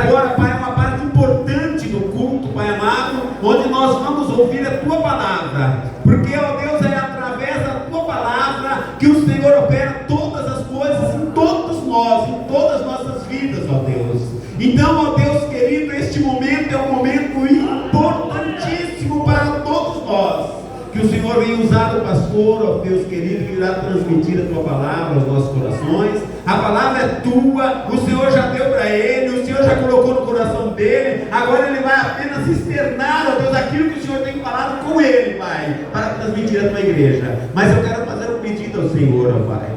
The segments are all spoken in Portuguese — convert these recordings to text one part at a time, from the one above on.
agora, Pai, uma parte importante do culto, Pai amado, onde nós vamos ouvir a Tua palavra, porque, ó Deus, é através da Tua palavra que o Senhor opera todas as coisas em todos nós, em todas as nossas vidas, ó Deus. Então, ó Deus querido, este momento é um momento importantíssimo para todos nós, que o Senhor venha usar o pastor, ó Deus querido, que irá transmitir a Tua palavra aos nossos corações. A palavra é Tua, o Senhor já deu para ele, o Senhor já colocou no coração dele, agora ele vai apenas externar, ó Deus, aquilo que o Senhor tem falado com ele, Pai, para transmitir a Tua igreja. Mas eu quero fazer um pedido ao Senhor, ó Pai,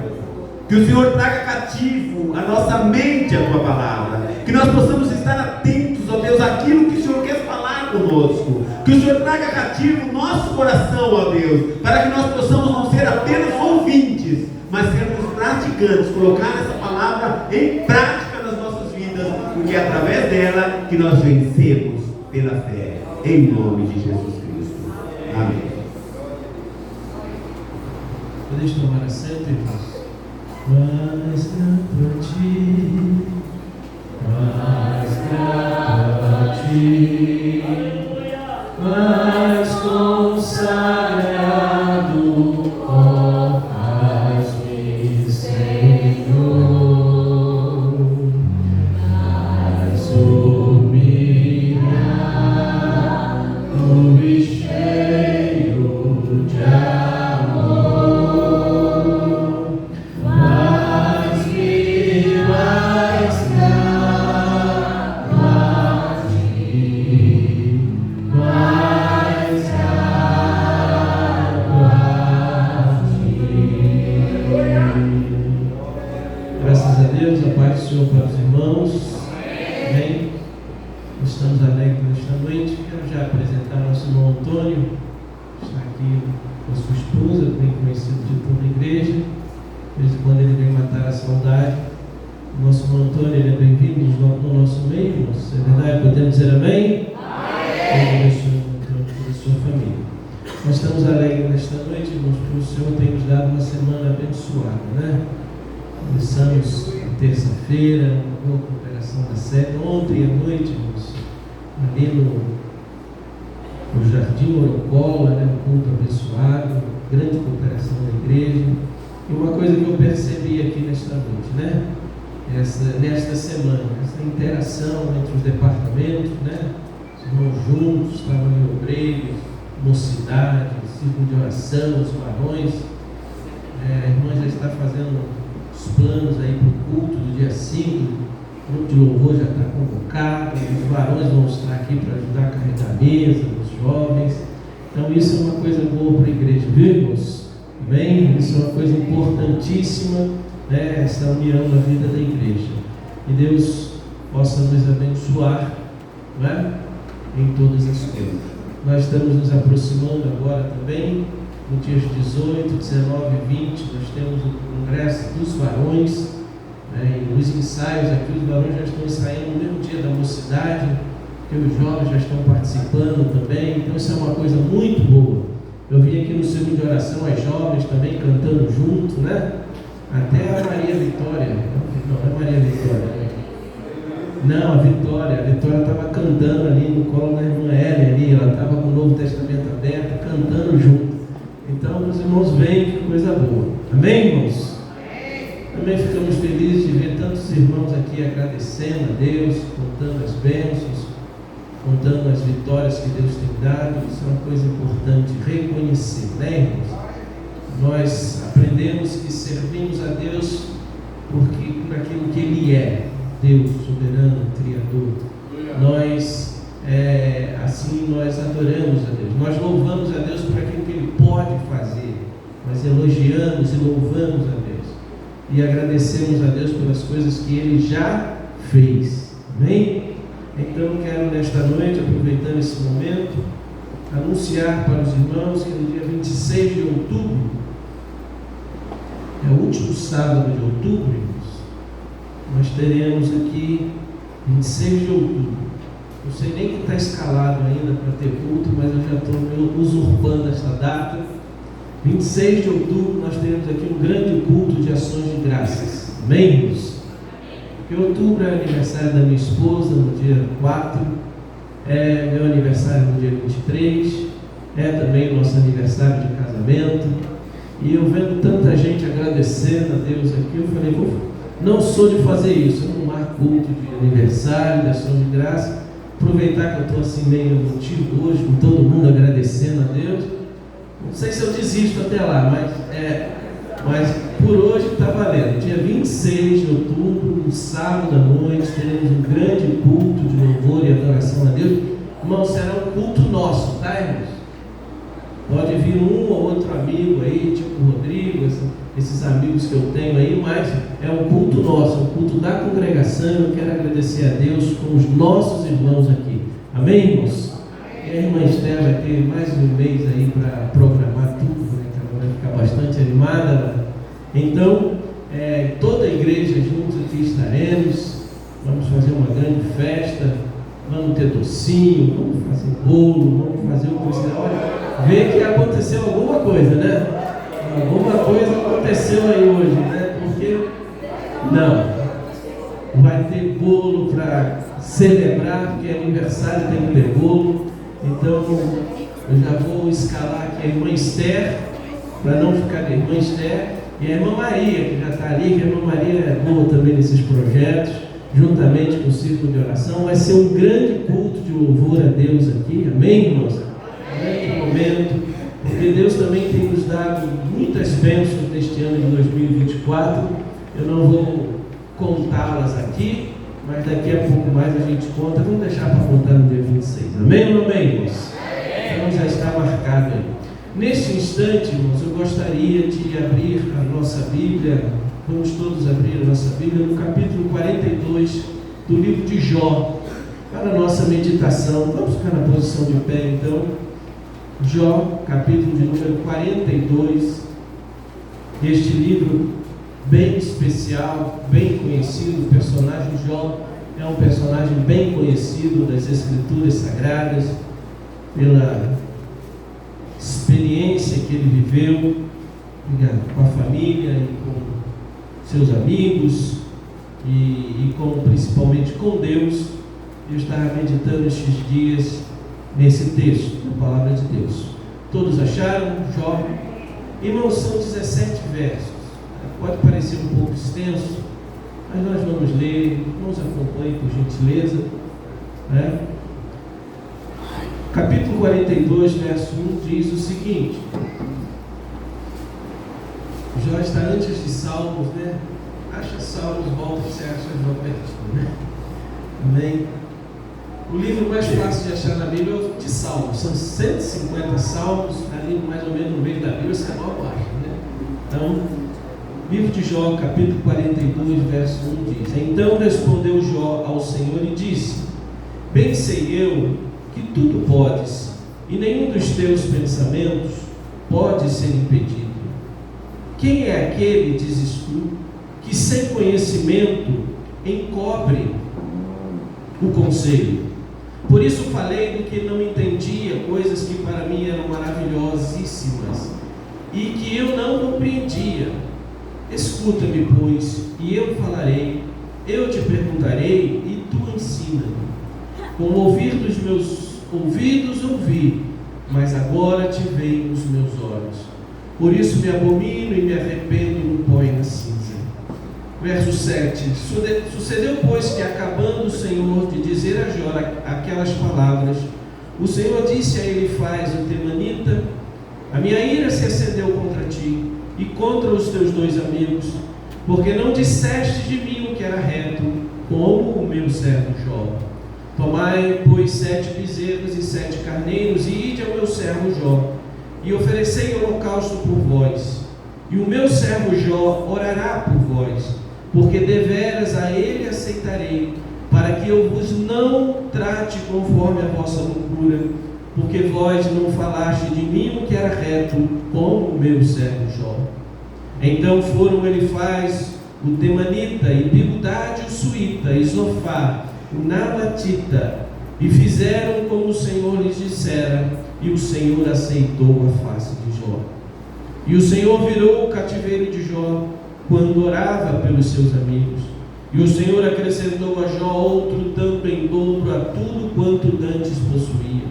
que o Senhor traga cativo a nossa mente a Tua palavra, que nós possamos estar atentos, ó Deus, àquilo que o Senhor quer falar conosco, que o Senhor traga cativo o nosso coração, ó Deus, para que nós possamos não ser apenas ouvintes, mas sermos praticantes, colocar essa palavra em prática nas nossas vidas, porque é através dela que nós vencemos pela fé, em nome de Jesus Cristo. Amém. Podeis tomar assento, irmãos. Mais grato a Ti, mais grato a Ti, mais consagrado, ó faz-me, Senhor, mais humilhado e cheio de amor, mais-me, mais grato a Ti, mais grato a Ti. Graças a Deus, a paz do Senhor para os irmãos. Amém. Estamos alegres nesta noite. Quero já apresentar nosso irmão Antônio, que está aqui com a sua esposa, bem conhecido de toda a igreja. De vez em quando ele vem matar a saudade. O nosso irmão Antônio, ele é bem-vindo no nosso meio, irmãos. É verdade? Podemos dizer amém? Amém. Toda a sua família. Nós estamos alegres nesta noite, irmãos, porque o Senhor tem nos dado uma semana abençoada, né? Começamos terça-feira, uma boa cooperação da sede. Ontem à noite, irmãos, ali no Jardim Orocola, né? Um culto abençoado, grande cooperação da igreja. E uma coisa que eu percebi aqui nesta noite, né? Nesta semana, essa interação entre os departamentos, né? Os irmãos juntos, estavam ali obreiros, mocidade, círculo de oração, os varões. A irmã já está fazendo os planos aí para o culto do dia 5, o grupo de louvor já está convocado, os varões vão estar aqui para ajudar a carregar a mesa, os jovens. Então isso é uma coisa boa para a igreja, viu, irmãos? Amém? Isso é uma coisa importantíssima, né? Essa união na vida da igreja. E Deus possa nos abençoar, né? Em todas as coisas. Nós estamos nos aproximando agora também, no dias 18, 19 e 20, nós temos o congresso dos varões, né? E nos ensaios aqui, os varões já estão ensaiando no mesmo dia da mocidade, que os jovens já estão participando também, então isso é uma coisa muito boa. Eu vi aqui no círculo de oração as jovens também cantando junto, né? Até a Maria Vitória, não é Maria Vitória, não, a Vitória estava cantando ali no colo da irmã Ellen ali, ela estava com o Novo Testamento aberto, cantando junto. Então os irmãos veem, que coisa boa. Amém, irmãos? Também ficamos felizes de ver tantos irmãos aqui agradecendo a Deus, contando as bênçãos, contando as vitórias que Deus tem dado. Isso é uma coisa importante reconhecer, né, irmãos? Nós aprendemos que servimos a Deus porque por aquilo que Ele é, Deus soberano, Criador. Nós nós adoramos a Deus, nós louvamos a Deus por aquilo que Ele pode fazer, nós elogiamos e louvamos a Deus e agradecemos a Deus pelas coisas que Ele já fez. Amém? Então quero nesta noite, aproveitando esse momento, anunciar para os irmãos que no dia 26 de outubro, é o último sábado de outubro, irmãos, nós teremos aqui 26 de outubro. Não sei nem que está escalado ainda para ter culto, mas eu já estou usurpando essa data. 26 de outubro nós teremos aqui um grande culto de ações de graças. Amém, irmãos? que outubro é aniversário da minha esposa, no dia 4, é meu aniversário no dia 23, é também o nosso aniversário de casamento. E eu vendo tanta gente agradecendo a Deus aqui, eu falei, não sou de fazer isso, eu não marco culto de aniversário, de ação de graça. Aproveitar que eu estou assim meio emotivo hoje, com todo mundo agradecendo a Deus. Não sei se eu desisto até lá, mas por hoje está valendo. Dia 26 de outubro, no sábado à noite, teremos um grande culto de louvor e adoração a Deus. Irmão, será um culto nosso, tá, irmãos? Pode vir um ou outro amigo aí, tipo o Rodrigo, esses amigos que eu tenho aí, mas é um culto nosso, um culto da congregação. Eu quero agradecer a Deus com os nossos irmãos aqui. Amém, irmãos? E a irmã Esther vai ter mais um mês aí para programar tudo, né? Que ela vai ficar bastante animada. Então, toda a igreja juntos aqui estaremos. Vamos fazer uma grande festa. Vamos ter docinho, vamos fazer bolo, vamos fazer o que precisa. Olha, vê que aconteceu alguma coisa, né? Alguma coisa aconteceu aí hoje, né? Porque não vai ter bolo para celebrar, porque aniversário tem que ter bolo. Então eu já vou escalar aqui a irmã Esther, para não ficar a irmã Esther, e a irmã Maria, que já está ali, que a irmã Maria é boa também nesses projetos, juntamente com o círculo de oração. Vai ser um grande culto de louvor a Deus aqui, amém, irmãos? Neste momento, porque Deus também tem nos dado muitas bênçãos neste ano de 2024. Eu não vou contá-las aqui, mas daqui a pouco mais a gente conta. Vamos deixar para contar no dia 26, amém ou não, amém, irmãos? Então já está marcado aí. Neste instante, irmãos, eu gostaria de abrir a nossa Bíblia. Vamos todos abrir a nossa Bíblia no capítulo 42 do livro de Jó, para a nossa meditação. Vamos ficar na posição de pé, então. Jó, capítulo de número 42. Este livro bem especial, bem conhecido. O personagem Jó é um personagem bem conhecido das Escrituras Sagradas, pela experiência que ele viveu com a família e com seus amigos e principalmente com Deus. Eu estava meditando estes dias nesse texto, na palavra de Deus. Todos acharam? Jó? Irmãos, são 17 versos. Pode parecer um pouco extenso, mas nós vamos ler. Nos acompanhe, por gentileza, né? Capítulo 42, verso 1 diz o seguinte. Jó está antes de Salmos, né? Acha Salmos, volta, você acha Jó pertinho, né? Amém? O livro mais fácil de achar na Bíblia é o de Salmos. São 150 Salmos, ali mais ou menos no meio da Bíblia, você é mal baixo, né? Então, livro de Jó, capítulo 42, verso 1 diz: Então respondeu Jó ao Senhor e disse: Bem sei eu que tudo podes, e nenhum dos teus pensamentos pode ser impedido. Quem é aquele, dizes tu, que sem conhecimento encobre o conselho? Por isso falei do que não entendia, coisas que para mim eram maravilhosíssimas, e que eu não compreendia. Escuta-me, pois, e eu falarei, eu te perguntarei, e tu ensina-me. Com o ouvir dos meus ouvidos ouvi, mas agora te veem os meus olhos. Por isso me abomino e me arrependo no pó e na cinza. Verso 7. Sucedeu, pois, que acabando o Senhor de dizer a Jó aquelas palavras, o Senhor disse a Elifaz, o temanita: A minha ira se acendeu contra ti e contra os teus dois amigos, porque não disseste de mim o que era reto, como o meu servo Jó. Tomai, pois, 7 bezerros e 7 carneiros, e ide ao meu servo Jó, e oferecei holocausto por vós. E o meu servo Jó orará por vós, porque deveras a ele aceitarei, para que eu vos não trate conforme a vossa loucura, porque vós não falaste de mim o que era reto, como o meu servo Jó. Então foram Elifaz, o temanita, e Bildade, o suíta, e Zofar, o nabatita, e fizeram como o Senhor lhes dissera, e o Senhor aceitou a face de Jó. E o Senhor virou o cativeiro de Jó quando orava pelos seus amigos, E o Senhor acrescentou a Jó outro tanto em dobro a tudo quanto dantes possuía.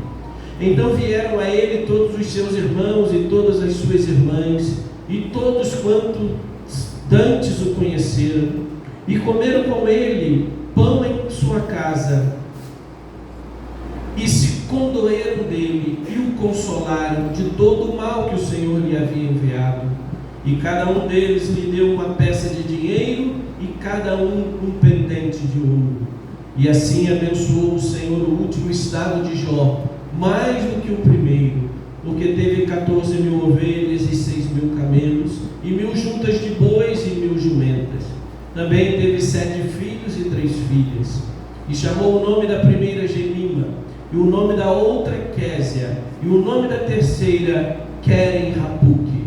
Então vieram a ele todos os seus irmãos e todas as suas irmãs, e todos quanto dantes o conheceram, e comeram com ele pão em sua casa, e se condoeram dele, e o consolaram de todo o mal que o Senhor lhe havia enviado. E cada um deles lhe deu uma peça de dinheiro, e cada um pendente de ouro. E assim abençoou o Senhor o último estado de Jó, mais do que o primeiro, porque teve 14.000 ovelhas e 6.000 camelos, e 1.000 juntas de bois e 1.000 jumentas. Também teve 7 filhos e 3 filhas. E chamou o nome da primeira Gemima, e o nome da outra Késia, e o nome da terceira Queren-Rapuque.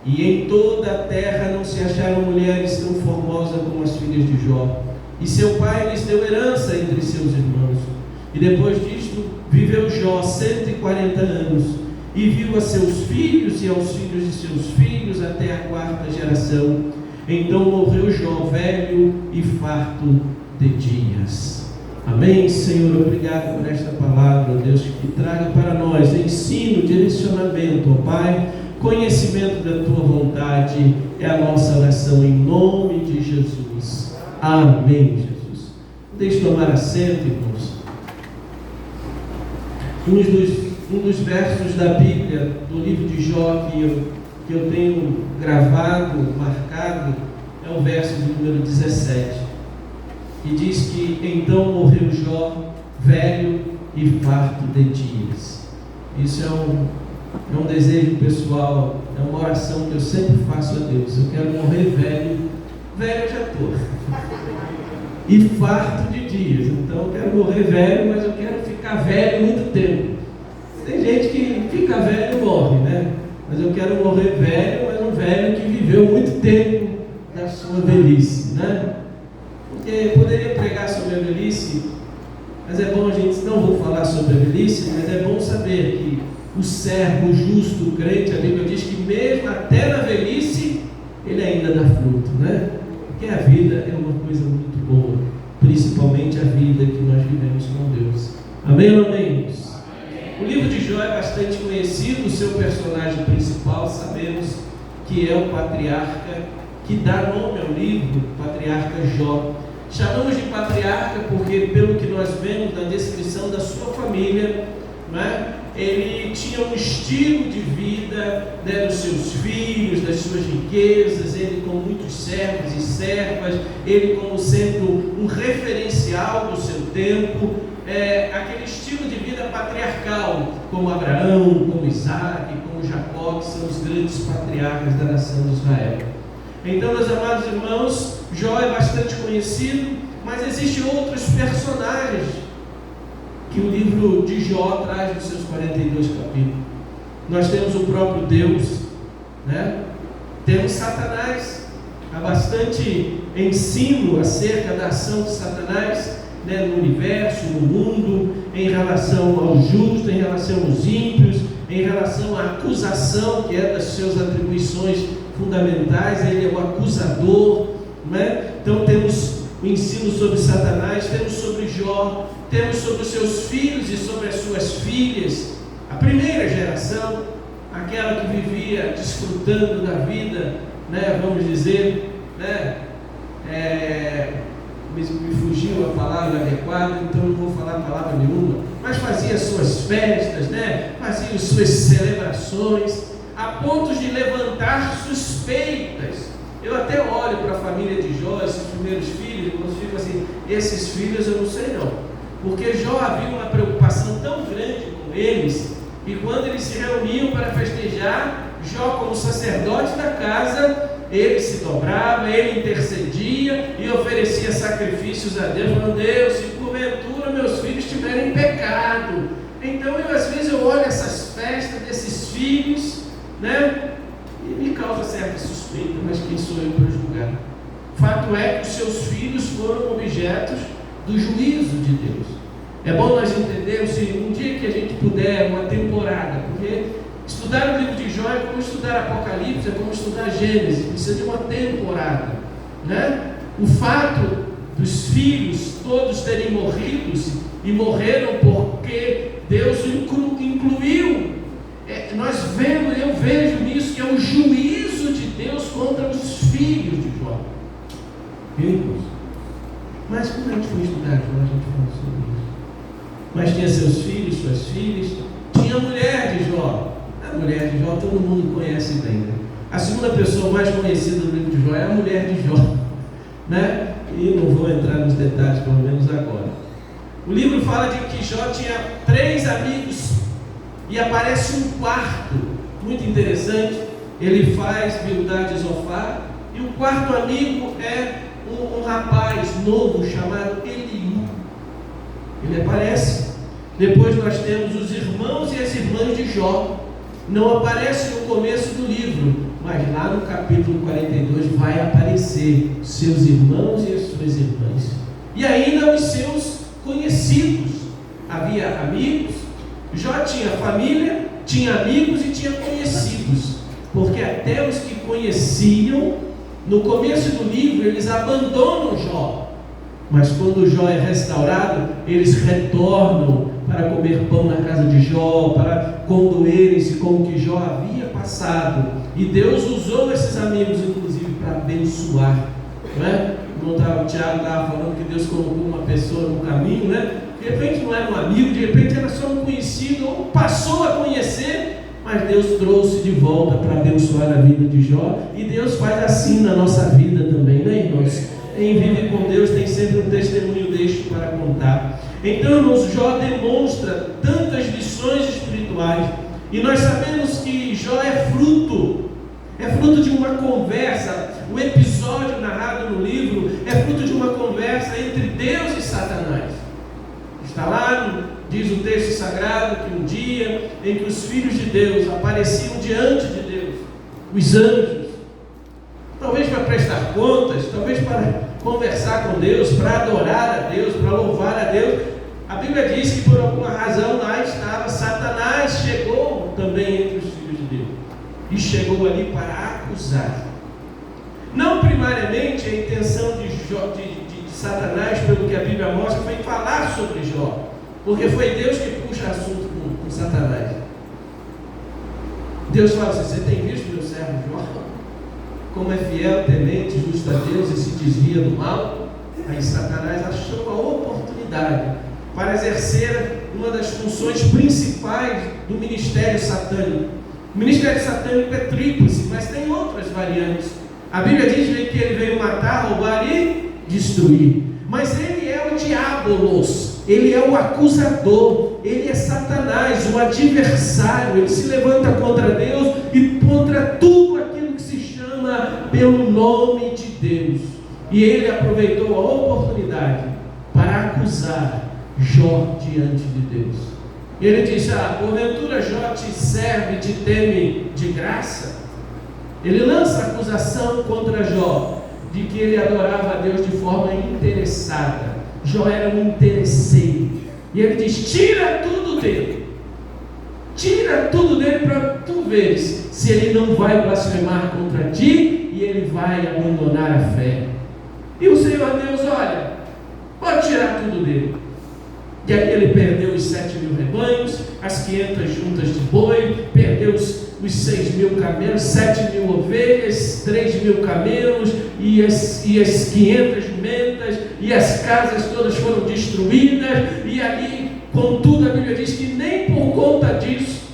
E em toda a terra não se acharam mulheres tão formosas como as filhas de Jó. E seu pai lhes deu herança entre seus irmãos. E depois disto viveu Jó 140 anos, e viu a seus filhos e aos filhos de seus filhos até a 4ª geração. Então morreu Jó velho e farto de dias. Amém, Senhor, obrigado por esta palavra, Deus, que traga para nós ensino, direcionamento, ó Pai, conhecimento da Tua vontade, é a nossa oração em nome de Jesus. Amém, Jesus. Deixe tomar assento, irmãos. Um dos versos da Bíblia, do livro de Jó, que eu tenho gravado, marcado, é o verso de número 17, que diz que então morreu Jó, velho e farto de dias. Isso é um desejo pessoal, é uma oração que eu sempre faço a Deus. Eu quero morrer velho eu já estou, e farto de dias. Então eu quero morrer velho, mas eu quero ficar velho muito tempo. Tem gente que fica velho e morre, né? Mas eu quero morrer velho, mas um velho que viveu muito tempo da sua velhice, né? Porque poderia pregar sobre a velhice, mas é bom a gente, não vou falar sobre a velhice, mas é bom saber que o servo, o justo, o crente, a Bíblia diz que mesmo até na velhice, ele ainda dá fruto, né? Porque a vida é uma coisa muito boa, principalmente a vida que nós vivemos com Deus. Amém ou não amém? O livro de Jó é bastante conhecido, o seu personagem principal, sabemos que é o patriarca, que dá nome ao livro, o patriarca Jó. Chamamos de patriarca porque, pelo que nós vemos na descrição da sua família, né, ele tinha um estilo de vida, né, dos seus filhos, das suas riquezas, ele com muitos servos e servas, ele como sendo um referencial do seu tempo, aquele estilo de vida patriarcal, como Abraão, como Isaac, como Jacó, que são os grandes patriarcas da nação de Israel. Então, meus amados irmãos, Jó é bastante conhecido, mas existem outros personagens que o livro de Jó traz nos seus 42 capítulos. Nós temos o próprio Deus, né? Temos Satanás. Há bastante ensino acerca da ação de Satanás, né, no universo, no mundo, em relação ao justo, em relação aos ímpios, em relação à acusação, que é das suas atribuições fundamentais. Ele é o acusador, né? Então temos o ensino sobre Satanás, temos sobre Jó, temos sobre os seus filhos e sobre as suas filhas, a primeira geração, aquela que vivia desfrutando da vida, né, vamos dizer, né, me fugiu a palavra adequada, então não vou falar palavra nenhuma, mas fazia suas festas, né, fazia suas celebrações, a ponto de levantar suspeitas. Eu até olho para a família de Jó, esses primeiros filhos, eu fico assim, esses filhos eu não sei não, porque Jó havia uma preocupação tão grande com eles, e quando eles se reuniam para festejar, Jó, como sacerdote da casa, ele se dobrava, ele intercedia e oferecia sacrifícios a Deus, falando: Deus, se porventura meus filhos estiverem em pecado. Então às vezes eu olho essas festas desses filhos, né, e me causa certa suspeita, mas quem sou eu para julgar? Fato é que os seus filhos foram objetos do juízo de Deus. É bom nós entendermos, se um dia que a gente puder, uma temporada, porque estudar o livro de Jó é como estudar Apocalipse, é como estudar Gênesis, precisa de uma temporada, né? O fato dos filhos todos terem morrido, e morreram porque Deus incluiu. Eu vejo nisso que é o juízo de Deus contra os filhos de Jó. Filhos. Mas quando a gente foi estudar Jó, a gente falou sobre isso. Mas tinha seus filhos, suas filhas, tinha a mulher de Jó. A mulher de Jó todo mundo conhece bem, né? A segunda pessoa mais conhecida do livro de Jó é a mulher de Jó, né? E não vou entrar nos detalhes, pelo menos agora. O livro fala de que Jó tinha 3 amigos e aparece um quarto, muito interessante. Ele faz Bildad e Zofar, e o quarto amigo é um rapaz novo chamado Eliú. Ele aparece. Depois nós temos os irmãos e as irmãs de Jó. Não aparece no começo do livro, mas lá no capítulo 42 vai aparecer seus irmãos e as suas irmãs. E ainda os seus conhecidos. Havia amigos. Jó tinha família, tinha amigos e tinha conhecidos. Porque até os que conheciam, no começo do livro, eles abandonam Jó. Mas quando Jó é restaurado, eles retornam para comer pão na casa de Jó, para condoerem-se com o que Jó havia passado. E Deus usou esses amigos, inclusive, para abençoar. Não é? O Tiago estava falando que Deus colocou uma pessoa no caminho, né? De repente não era um amigo, de repente era só um conhecido, ou passou a conhecer, mas Deus trouxe de volta para abençoar a vida de Jó. E Deus faz assim na nossa vida também, né, irmãos? Quem vive com Deus tem sempre um testemunho deste para contar. Então, irmãos, Jó demonstra tantas lições espirituais. E nós sabemos que Jó é fruto de uma conversa. O episódio narrado no livro é fruto de uma conversa entre Deus e Satanás. Está lá, diz o texto sagrado, que um dia em que os filhos de Deus apareciam diante de Deus, os anjos, talvez para prestar contas, talvez para conversar com Deus, para adorar a Deus, para louvar a Deus. A Bíblia diz que por alguma razão lá estava Satanás, chegou também entre os filhos de Deus, e chegou ali para acusar. Não primariamente a intenção de Satanás, pelo que a Bíblia mostra, foi falar sobre Jó, porque foi Deus que puxa assunto com Satanás. Deus fala assim: você tem visto meu servo Jó? Como é fiel, temente, justo a Deus e se desvia do mal. Aí Satanás achou a oportunidade para exercer uma das funções principais do ministério satânico. O ministério satânico é tríplice, mas tem outras variantes. A Bíblia diz que ele veio matar, roubar e destruir. Mas ele é o diabolos, ele é o acusador, ele é Satanás, o adversário. Ele se levanta contra Deus e contra tudo aquilo que se chama pelo nome de Deus. E ele aproveitou a oportunidade para acusar Jó diante de Deus. Ele disse: porventura Jó te serve, te teme de graça? Ele lança acusação contra Jó de que ele adorava a Deus de forma interessada. Jó era um interesseiro. E ele diz: tira tudo dele. Tira tudo dele para tu veres se ele não vai blasfemar contra ti e ele vai abandonar a fé. E o Senhor Deus: olha, pode tirar tudo dele. E aí ele perdeu os 7.000 rebanhos, as 500 juntas de boi, perdeu os 6.000 camelos, 7.000 ovelhas, 3.000 camelos e as 500 jumentas, e as casas todas foram destruídas. E ali, contudo, a Bíblia diz que nem por conta disso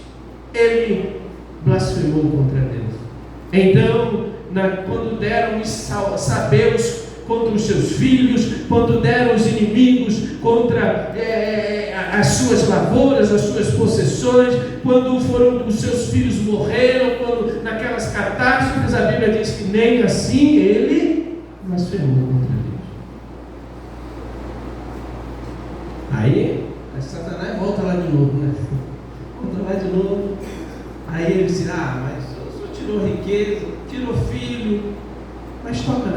ele blasfemou contra Deus. Então, quando deram os sabeus contra os seus filhos, quando deram os inimigos contra as suas lavouras, as suas possessões, quando os seus filhos morreram, quando naquelas catástrofes, a Bíblia diz que nem assim ele blasfemou contra Deus. Aí Satanás volta lá de novo, né? Volta lá de novo. Aí ele diz: mas o senhor tirou riqueza, tirou filho, mas toca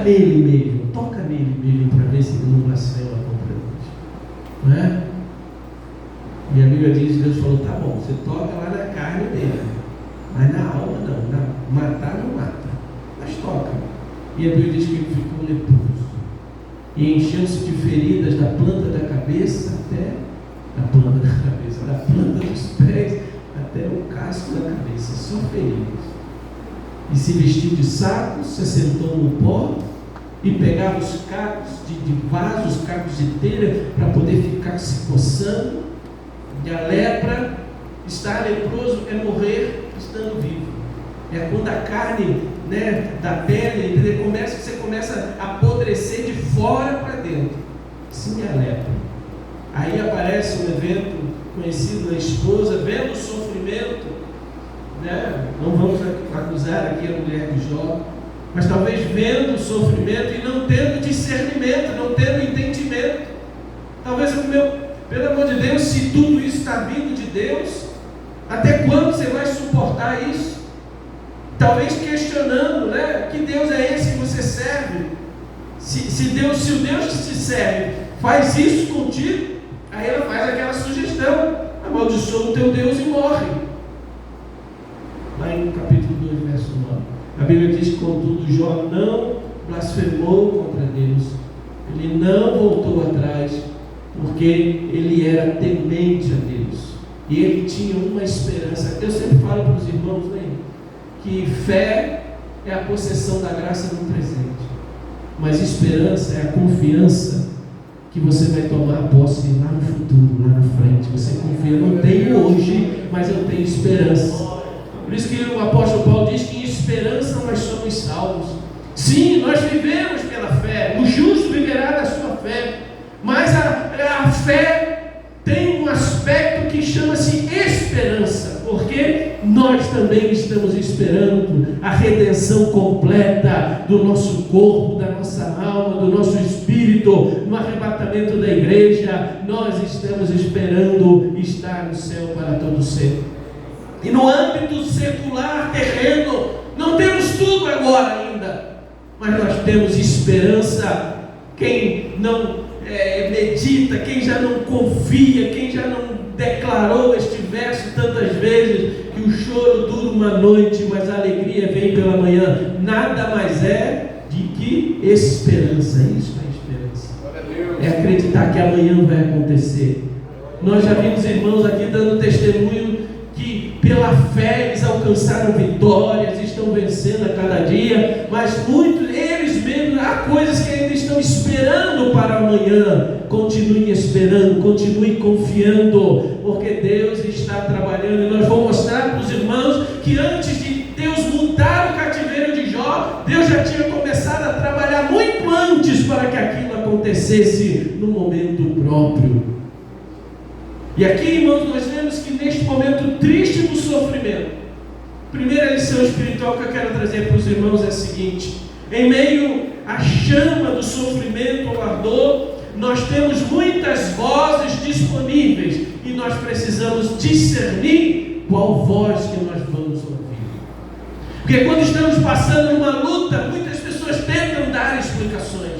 nele mesmo, para ver se ele não blasfema contra Deus, não é? E a Bíblia diz que Deus falou: tá bom, você toca lá na carne dele, mas na alma não, matar não mata, mas toca. E a Bíblia diz que ele ficou leproso. e enchendo-se de feridas da planta da cabeça até da planta dos pés até o casco da cabeça, só feridas. E se vestiu de sacos, se assentou no pó e pegava os cacos de vasos, cacos de telha, para poder ficar se coçando. E a lepra, estar leproso é morrer estando vivo. É quando a carne, da pele, você começa a apodrecer de fora para dentro. Sim, é a lepra. Aí aparece um evento conhecido da esposa, vendo o sofrimento, não vamos acusar aqui a mulher de Jó, mas talvez vendo o sofrimento e não tendo discernimento, não tendo entendimento. Talvez, pelo amor de Deus, se tudo isso está vindo de Deus, até quando você vai suportar isso? Talvez questionando, que Deus é esse que você serve? Se o Deus que te serve faz isso contigo, aí ela faz aquela sugestão: amaldiçoa o teu Deus e morre. Lá em capítulo 2, verso 9, a Bíblia diz que, contudo, Jó não blasfemou contra Deus, ele não voltou atrás, porque ele era temente a Deus, e ele tinha uma esperança. Eu sempre falo para os irmãos, que fé é a possessão da graça no presente, mas esperança é a confiança que você vai tomar posse lá no futuro, lá na frente. Você confia: eu não tenho hoje, mas eu tenho esperança. Por isso que o apóstolo Paulo diz que em esperança nós somos salvos. Sim, nós vivemos pela fé, o justo viverá da sua fé, mas a fé tem um aspecto que chama-se esperança, porque nós também estamos esperando a redenção completa do nosso corpo, da nossa alma, do nosso espírito, no arrebatamento da igreja. Nós estamos esperando estar no céu para todo sempre. E no âmbito secular, terreno, não temos tudo agora ainda, mas nós temos esperança. Quem não medita, quem já não confia, quem já não declarou este verso tantas vezes, que o choro dura uma noite, mas a alegria vem pela manhã, nada mais é de que esperança. Isso é esperança, é acreditar que amanhã vai acontecer. Nós já vimos irmãos aqui dando testemunho que pela fé eles alcançaram vitórias, estão vencendo a cada dia, mas muitos, eles mesmos, há coisas que ainda estão esperando para amanhã. Continue esperando, continue confiando, porque Deus está trabalhando. E nós vamos mostrar para os irmãos que antes de Deus mudar o cativeiro de Jó, Deus já tinha começado a trabalhar muito antes para que aquilo acontecesse no momento próprio. E aqui, irmãos, nós vemos que neste momento triste do sofrimento, primeira lição espiritual que eu quero trazer para os irmãos é a seguinte: em meio à chama do sofrimento, ao ardor, nós temos muitas vozes disponíveis e nós precisamos discernir qual voz que nós vamos ouvir. Porque quando estamos passando numa luta, muitas pessoas tentam dar explicações.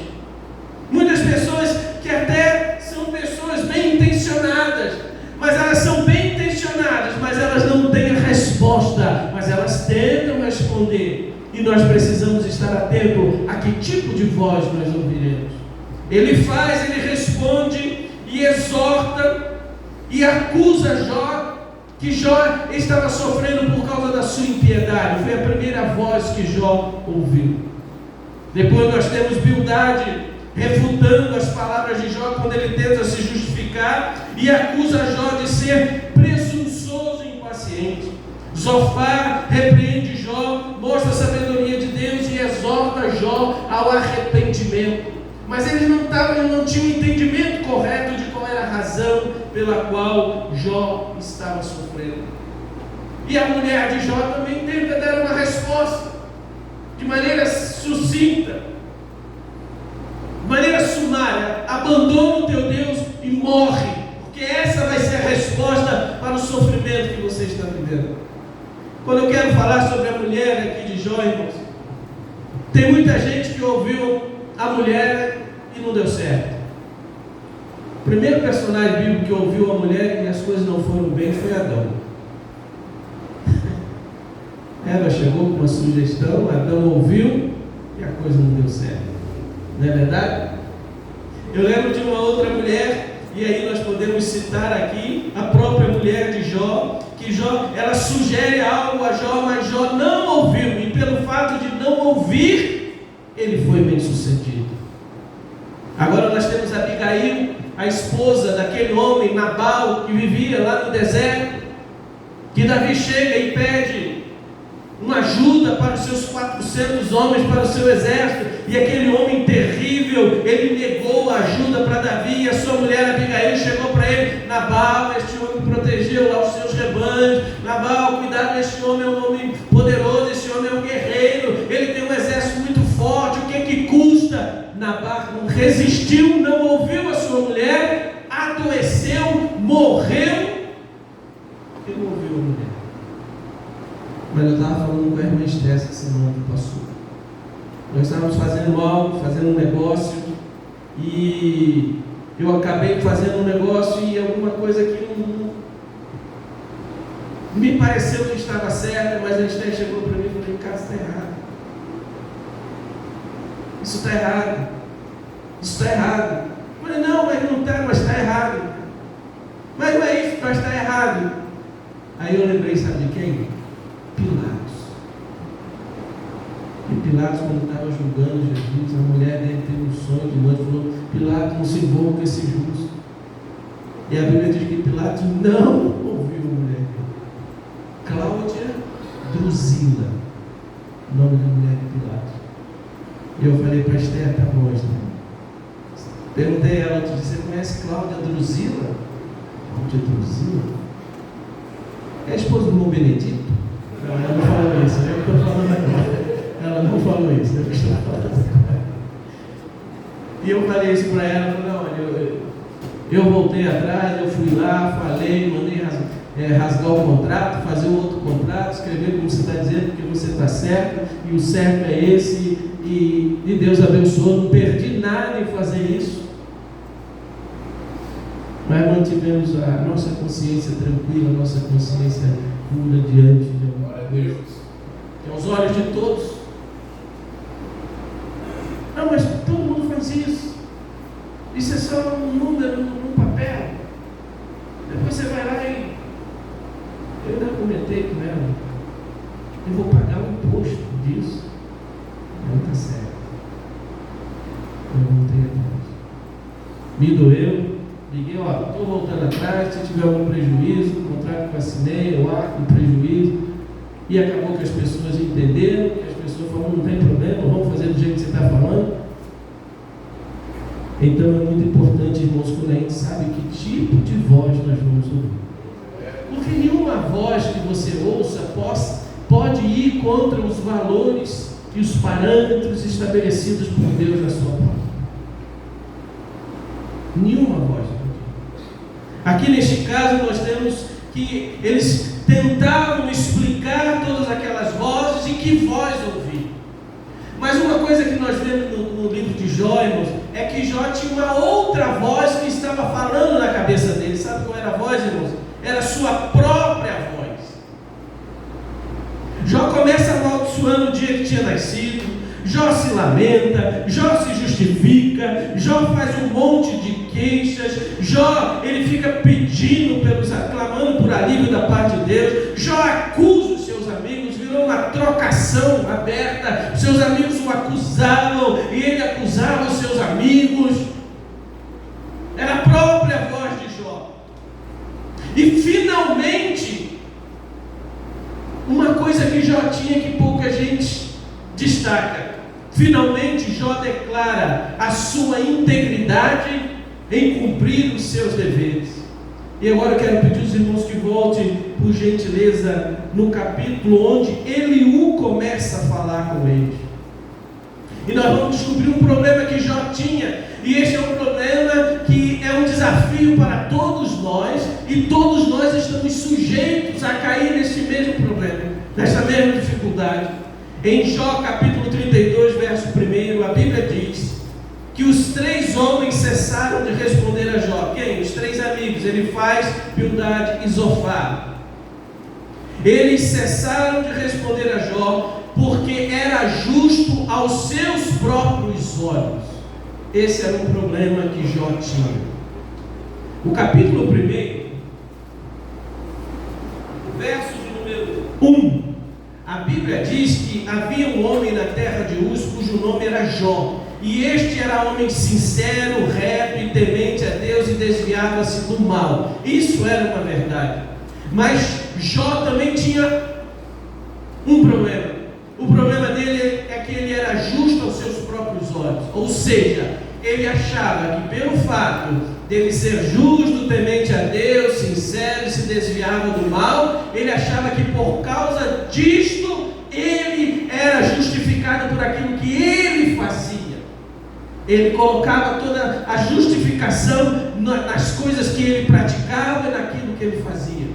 Muitas pessoas que até são pessoas bem intencionadas, mas elas são bem intencionadas, mas elas não têm a resposta, mas elas tentam responder. E nós precisamos estar atentos a que tipo de voz nós ouviremos. Ele responde e exorta e acusa Jó, que Jó estava sofrendo por causa da sua impiedade. Foi a primeira voz que Jó ouviu. Depois nós temos Bildade refutando as palavras de Jó, quando ele tenta se justificar e acusa Jó de ser presunçoso e impaciente. Zofar repreende Jó, mostra a sabedoria de Deus e exorta Jó ao arrependimento. Mas ele não tinha um entendimento correto de qual era a razão pela qual Jó estava sofrendo. E a mulher de Jó também tenta dar uma resposta de maneira sucinta, de maneira sumária: abandona o teu Deus e morre, porque essa vai ser a resposta para o sofrimento que você está vivendo. Quando eu quero falar sobre a mulher aqui de Jó, irmãos, tem muita gente que ouviu a mulher e não deu certo. O primeiro personagem bíblico que ouviu a mulher e as coisas não foram bem foi Adão. Eva chegou com uma sugestão, Adão ouviu e a coisa não deu certo. Não é verdade? Eu lembro de uma outra mulher, e aí nós podemos citar aqui a própria mulher de Jó, que Jó, ela sugere algo a Jó, mas Jó não ouviu, e pelo fato de não ouvir, ele foi bem sucedido. Agora nós temos Abigail, a esposa daquele homem Nabal, que vivia lá no deserto, que Davi chega e pede uma ajuda para os seus 400 homens, para o seu exército, e aquele homem terrível, ele negou a ajuda para Davi, e a sua mulher Abigail chegou para ele: Nabal, este homem protegeu lá os seus rebanhos, Nabal, cuidado, este homem é um homem poderoso, este homem é um guerreiro, ele tem um exército muito forte, o que é que custa? Nabal não resistiu, não ouviu a sua mulher, adoeceu, morreu, e não ouviu a mulher. Mas eu estava falando com a irmã Esther essa semana que passou. Nós estávamos fazendo algo, fazendo um negócio, e eu acabei fazendo um negócio e alguma coisa que não me pareceu que estava certa, mas a Esther chegou para mim e falou: cara, isso está errado. Isso está errado. Isso está errado. Eu falei: não, mas não está, mas está errado. Mas não é isso, mas está errado. Aí eu lembrei, sabe de quem? Pilatos. E Pilatos, quando estava julgando Jesus, a mulher dele teve um sonho de noite, falou: Pilatos, não se envolva com esse justo. E a Bíblia diz que Pilatos não ouviu a mulher dele. Cláudia Drusila, o nome da mulher de Pilatos. E eu falei para Esther: tá bom, Esther. Perguntei a ela outro dia: você conhece Cláudia Drusila? Cláudia Drusila? É a esposa do irmão Benedito? Não, ela não falou isso, eu estou falando agora. Ela não falou isso, eu estou falando. E eu falei isso para ela, falei: não, eu voltei atrás, eu fui lá, falei, mandei rasgar o contrato, fazer um outro contrato, escrever como você está dizendo, porque você está certo, e o certo é esse, e Deus abençoou, não perdi nada em fazer isso. Mas mantivemos a nossa consciência tranquila, a nossa consciência pura diante de Deus, que aos olhos de todos. Não, mas todo mundo faz isso. Isso é só um número num papel. Depois você vai lá e... Eu ainda comentei com ela: eu vou pagar o imposto disso. Não está certo. Eu voltei atrás. Me doeu. Liguei: ó, estou voltando atrás, se tiver algum prejuízo, o contrato que eu assinei, eu arco o prejuízo. E acabou que as pessoas entenderam, que as pessoas falaram: não tem problema, vamos fazer do jeito que você está falando. Então é muito importante, irmãos, quando a gente sabe que tipo de voz nós vamos ouvir. Porque nenhuma voz que você ouça pode ir contra os valores e os parâmetros estabelecidos por Deus na sua palavra. Nenhuma voz. Aqui neste caso nós temos que eles tentavam explicar todas aquelas vozes e que voz ouvir. Mas uma coisa que nós vemos no livro de Jó, irmãos, é que Jó tinha uma outra voz que estava falando na cabeça dele. Sabe qual era a voz, irmãos? Era a sua própria voz. Jó começa amaldiçoando o dia que tinha nascido. Jó se lamenta, Jó se justifica, Jó faz um monte de queixas, Jó, ele fica pedindo, clamando por alívio da parte de Deus. Jó acusa os seus amigos, virou uma trocação aberta, seus amigos o acusavam, e ele acusava os seus amigos. Era a própria voz de Jó. E finalmente, uma coisa que Jó tinha que pouca gente destaca: finalmente Jó declara a sua integridade em cumprir os seus deveres. E agora eu quero pedir aos irmãos que voltem, por gentileza, no capítulo onde Eliú começa a falar com ele. E nós vamos descobrir um problema que Jó tinha. E este é um problema que é um desafio para todos nós, e todos nós estamos sujeitos a cair nesse mesmo problema, nessa mesma dificuldade. Em Jó capítulo 32, verso 1, a Bíblia diz que os 3 homens cessaram de responder a Jó. Quem? Os 3 amigos, Elifaz, Bildade e Zofar. Eles cessaram de responder a Jó porque era justo aos seus próprios olhos. Esse era um problema que Jó tinha. O capítulo 1, verso de número 1, a Bíblia diz que havia um homem na terra de Uz cujo nome era Jó. E este era homem sincero, reto e temente a Deus e desviava-se do mal. Isso era uma verdade. Mas Jó também tinha um problema. O problema dele é que ele era justo aos seus próprios olhos. Ou seja, ele achava que pelo fato dele ser justo, temente a Deus, sincero e se desviava do mal, ele achava que por causa disto ele era justificado por aquilo que ele fazia. Ele colocava toda a justificação nas coisas que ele praticava e naquilo que ele fazia.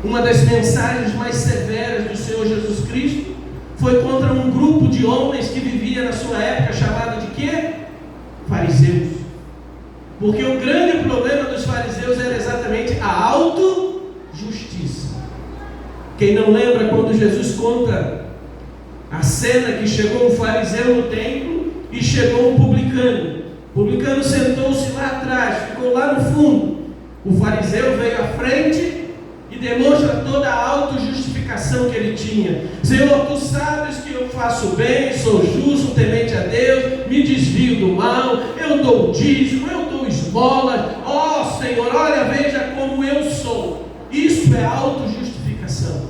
Uma das mensagens mais severas do Senhor Jesus Cristo foi contra um grupo de homens que vivia na sua época, chamado de quê? Fariseus. Porque o grande problema dos fariseus era exatamente a autojustiça. Quem não lembra quando Jesus conta a cena que chegou um fariseu no templo e chegou um publicano. O publicano sentou-se lá atrás, ficou lá no fundo. O fariseu veio à frente e demonstra toda a autojustificação que ele tinha. Senhor, tu sabes que eu faço bem, sou justo, temente a Deus, me desvio do mal, eu dou dízimo, eu dou esmola. Ó Senhor, olha, veja como eu sou. Isso é autojustificação.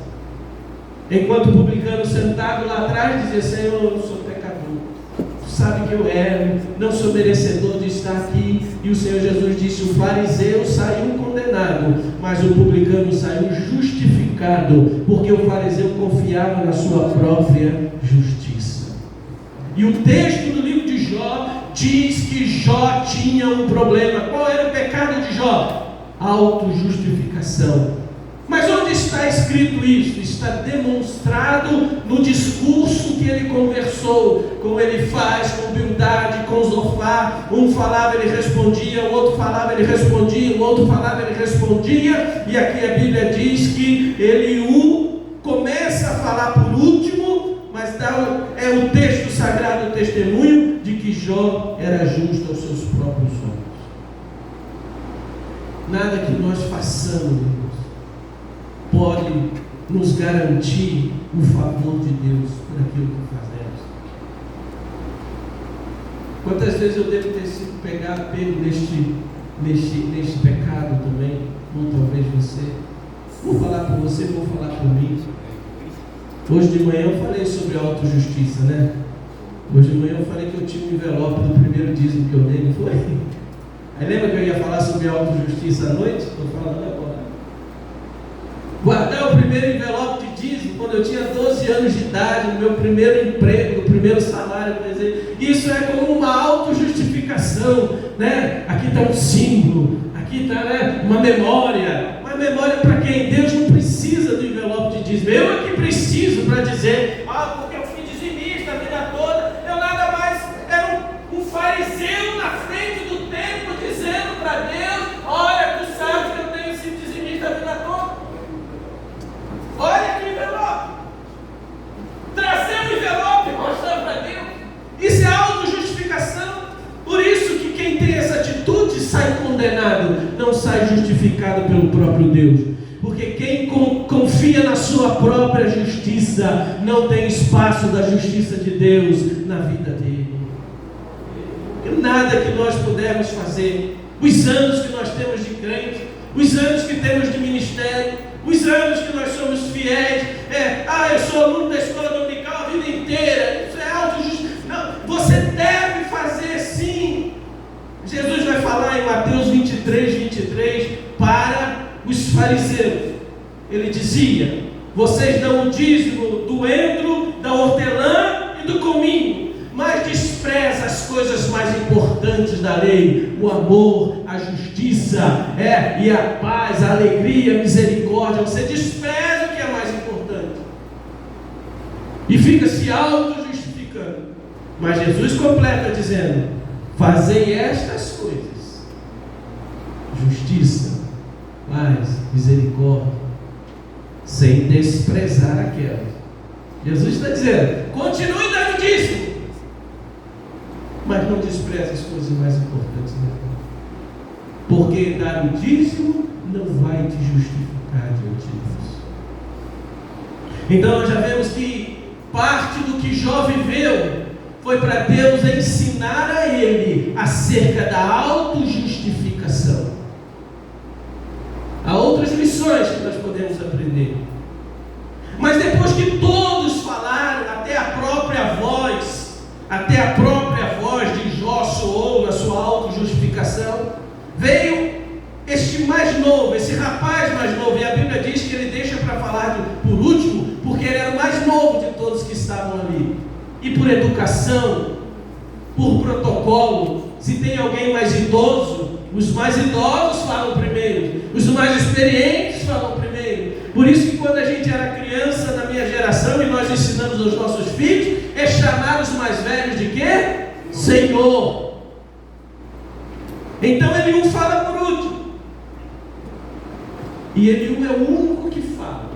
Enquanto o publicano sentado lá atrás dizia: Senhor, eu sou pecador, tu sabe que eu erro, não sou merecedor de estar aqui. E o Senhor Jesus disse: o fariseu saiu condenado, mas o publicano saiu justificado, porque o fariseu confiava na sua própria justiça. E o texto do livro de Jó diz que Jó tinha um problema. Qual era o pecado de Jó? Autojustificação. Mas onde está escrito isso? Está demonstrado no discurso que ele conversou, como ele faz, com Bildade, com Zofar. Um falava, ele respondia, o outro falava, ele respondia, o outro falava, ele respondia. E aqui a Bíblia diz que ele começa a falar por último, mas é o texto sagrado, o testemunho de que Jó era justo aos seus próprios olhos. Nada que nós façamos pode nos garantir o favor de Deus por aquilo que fazemos. Quantas vezes eu devo ter sido pego neste pecado também, ou talvez você. Vou falar por você, vou falar por mim. Hoje de manhã eu falei sobre a autojustiça, né? Hoje de manhã eu falei que eu tinha um envelope do primeiro dízimo que eu dei, não foi? Aí lembra que eu ia falar sobre a autojustiça à noite? Estou falando agora. Guardar o primeiro envelope de dízimo quando eu tinha 12 anos de idade, no meu primeiro emprego, no primeiro salário, por exemplo. Isso é como uma autojustificação, né? Aqui está um símbolo, aqui está, né, uma memória. Uma memória para quem? Deus não precisa do envelope de dízimo. Eu é que preciso para dizer: porque eu fui dizimista a vida toda. Eu nada mais era um fariseu na frente do templo dizendo para Deus: olha, tu sabes que eu tenho sido dizimista a vida toda. Olha que envelope, trazer um envelope e mostrar para Deus. Isso é autojustificação. Por isso que quem tem essa atitude sai condenado, não sai justificado pelo próprio Deus. Porque quem confia na sua própria justiça não tem espaço da justiça de Deus na vida dele. E nada que nós pudermos fazer, os anos que nós temos de crente, os anos que temos de ministério, os anos que nós somos fiéis, eu sou aluno da escola dominical a vida inteira, isso é autojustiça. Não, você deve fazer sim. Jesus vai falar em Mateus 23, para os fariseus. Ele dizia: vocês dão o dízimo do endro, da hortelã e do cominho, mas despreza as coisas mais importantes da lei: o amor, a justiça, e a paz, a alegria, a misericórdia. Você despreza o que é mais importante e fica se auto-justificando. Mas Jesus completa dizendo: fazei estas coisas: justiça, paz, misericórdia, sem desprezar aquelas. Jesus está dizendo: continue dando dízimo, mas não despreze as coisas mais importantes da vida. Porque dar o dízimo não vai te justificar diante de Deus. Então nós já vemos que parte do que Jó viveu foi para Deus ensinar a ele acerca da autojustificação. Há outras lições que nós podemos aprender. Mas depois que todos falaram, até a própria voz de Jó soou na sua autojustificação, veio este mais novo, esse rapaz mais novo, e a Bíblia diz que ele deixa para falar por último, porque ele era o mais novo de todos que estavam ali. E por educação, por protocolo, se tem alguém mais idoso, os mais idosos falam primeiro, os mais experientes falam primeiro. Por isso que quando a gente era criança, na minha geração, e nós ensinamos aos nossos filhos, é chamar os mais velhos de quê? Senhor. Então Eliú fala por último. E Eliú é o único que fala.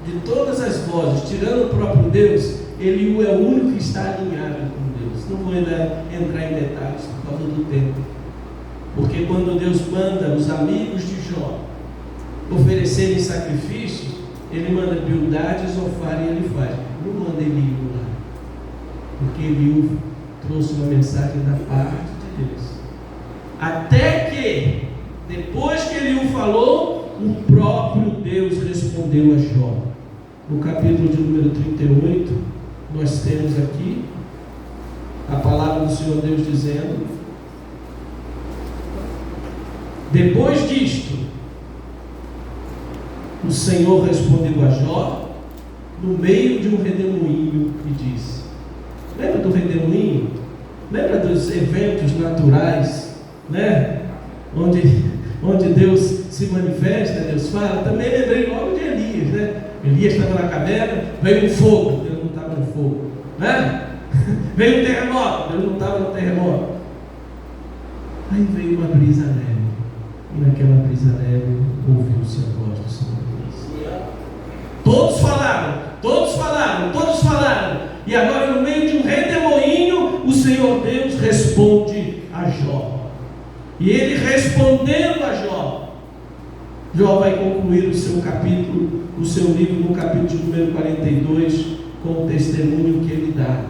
De todas as vozes, tirando o próprio Deus, Eliú é o único que está alinhado com Deus. Não vou entrar em detalhes por causa do tempo. Porque quando Deus manda os amigos de Jó oferecerem sacrifícios, ele manda Bildade e Zofar e ele faz. Não manda Eliú lá. Porque Eliú trouxe uma mensagem da parte de Deus. Até que, depois que Eliú falou, o próprio Deus respondeu a Jó. No capítulo de número 38, nós temos aqui a palavra do Senhor Deus dizendo: depois disto, o Senhor respondeu a Jó no meio de um redemoinho e disse: lembra do redemoinho? Lembra dos eventos naturais, né? Onde Deus se manifesta, Deus fala? Também lembrei logo de Elias, né? Elias estava na caverna, veio um fogo, Deus não estava no fogo, né? Veio um terremoto, Deus não estava no terremoto. Aí veio uma brisa leve, e naquela brisa leve ouviu-se a voz do Senhor Deus. Todos falaram, e agora no meio de um redemoinho, o Senhor Deus responde a Jó. E ele respondendo a Jó, Jó vai concluir o seu capítulo, o seu livro no capítulo de número 42, com o testemunho que ele dá.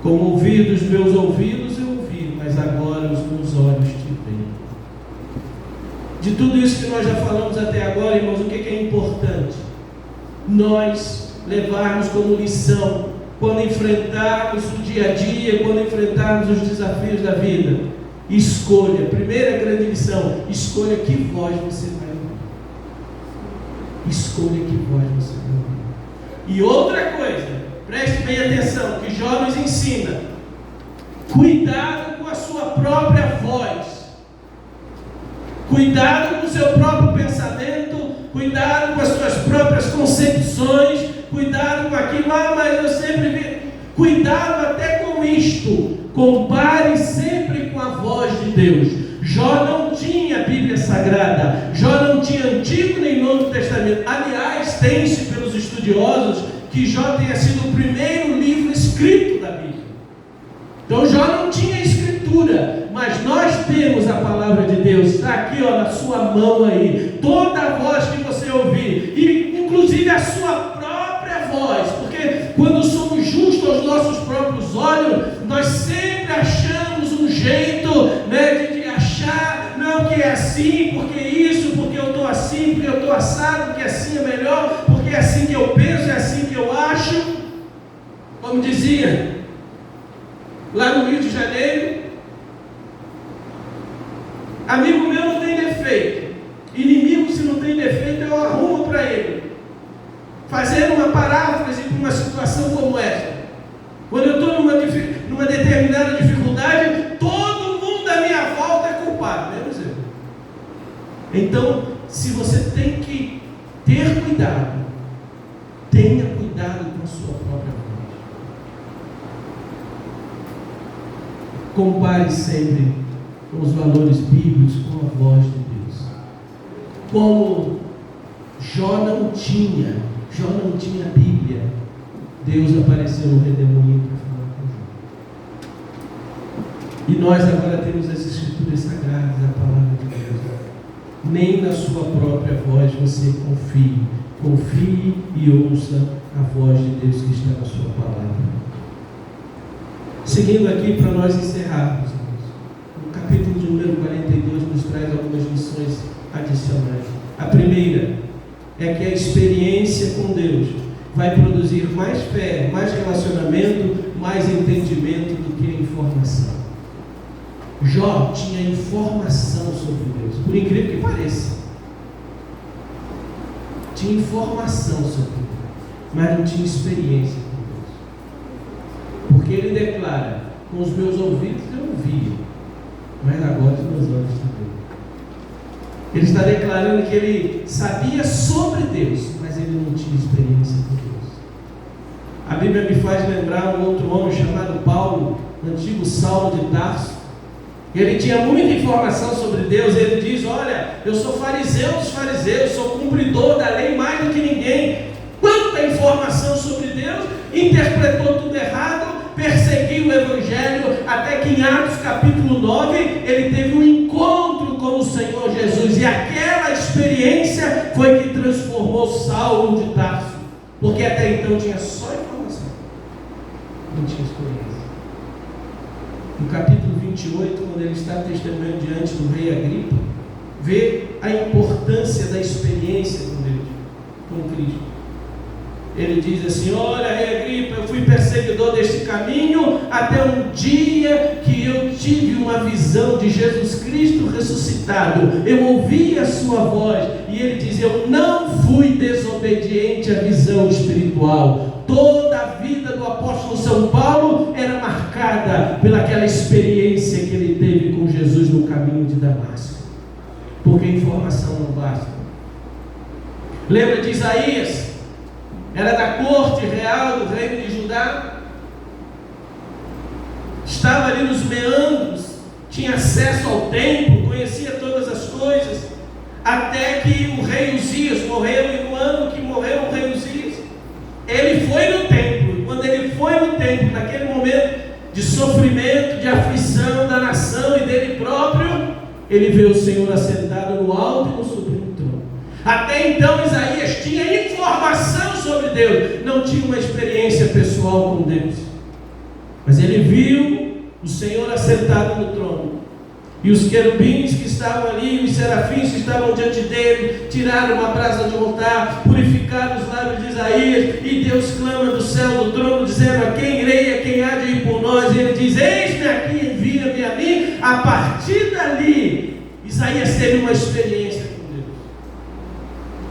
Com ouvir dos meus ouvidos eu ouvi, mas agora os meus olhos te veem. De tudo isso que nós já falamos até agora, irmãos, o que é importante? Nós levarmos como lição, quando enfrentarmos o dia a dia, quando enfrentarmos os desafios da vida, escolha, primeira grande lição, escolha que voz você vai ouvir. Escolha que voz você vai ouvir. E outra coisa, preste bem atenção, que Jó nos ensina: cuidado com a sua própria voz, cuidado com o seu próprio pensamento, cuidado com as suas próprias concepções, cuidado com aquilo, mas eu sempre vi, cuidado até com isto, compare sempre com a voz de Deus. Jó não tinha Bíblia Sagrada, Jó não tinha Antigo nem Novo Testamento. Aliás, tem-se pelos estudiosos que Jó tenha sido o primeiro livro escrito da Bíblia. Então Jó não tinha escritura, mas nós temos a palavra de Deus, está aqui na sua mão aí, toda a voz que você ouvir, e inclusive a sua própria voz, porque quando somos justos aos nossos próprios olhos, nós sempre achamos um jeito, né, de achar, não, que é assim, porque isso, porque eu estou assim, porque eu estou assado, porque assim é melhor, porque é assim que eu penso, é assim que eu acho. Como dizia lá no Rio de Janeiro, amigo meu não tem defeito, inimigo se não tem defeito eu arrumo para ele. Fazendo uma paráfrase para uma situação como essa, quando eu estou numa determinada dificuldade, todo mundo à minha volta é culpado, menos eu. Então, se você tem que ter cuidado, tenha cuidado com a sua própria voz. Compare sempre com os valores bíblicos, com a voz de Deus. Como Jó não tinha Bíblia, Deus apareceu no redemoinho para falar com Jó. E nós agora temos as Escrituras Sagradas, a palavra de Deus. Nem na sua própria voz você confie. Confie e ouça a voz de Deus que está na sua palavra. Seguindo aqui para nós encerrarmos, o capítulo de número 42 nos traz algumas lições adicionais. A primeira é que a experiência com Deus vai produzir mais fé, mais relacionamento, mais entendimento do que a informação. Jó tinha informação sobre Deus, por incrível que pareça. Tinha informação sobre Deus, mas não tinha experiência com Deus. Porque ele declara: com os meus ouvidos eu ouvia, mas agora os meus olhos também. Ele está declarando que ele sabia sobre Deus, mas ele não tinha experiência com Deus. A Bíblia me faz lembrar um outro homem chamado Paulo, antigo Saulo de Tarso. Ele tinha muita informação sobre Deus. Ele diz: olha, eu sou fariseu dos fariseus, sou cumpridor da lei mais do que ninguém. Quanta informação sobre Deus, interpretou tudo errado, perseguiu o Evangelho, até que em Atos capítulo 9, ele teve um encontro com o Senhor Jesus, e aquela experiência foi que transformou Saulo de Tarso, porque até então tinha só informação, não tinha experiência. No capítulo 28, quando ele está testemunhando diante do rei Agripa, vê a importância da experiência com Deus, com Cristo. Ele diz assim: olha, rei Agripa, eu fui perseguidor deste caminho até um dia que eu tive uma visão de Jesus Cristo ressuscitado. Eu ouvi a sua voz. E ele diz: eu não fui desobediente à visão espiritual. Toda a vida do apóstolo São Paulo era marcada pelaquela experiência que ele teve com Jesus no caminho de Damasco. Porque informação não basta. Lembra de Isaías? Era da corte real do reino de Judá, estava ali nos meandros, tinha acesso ao templo, conhecia todas as coisas, até que o rei Uzias morreu. E no ano que morreu o rei Uzias, ele foi no templo. E quando ele foi no templo, naquele momento de sofrimento, de aflição da nação e dele próprio, ele vê o Senhor assentado no alto e no sublime trono. Até então Isaías tinha informação sobre Deus, não tinha uma experiência pessoal com Deus, mas ele viu o Senhor assentado no trono, e os querubins que estavam ali, os serafins que estavam diante dele, tiraram uma brasa de altar, purificaram os lábios de Isaías, e Deus clama do céu do trono, dizendo: a quem irei, a quem há de ir por nós? E ele diz: eis-me aqui, envia-me a mim. A partir dali, Isaías teve uma experiência com Deus,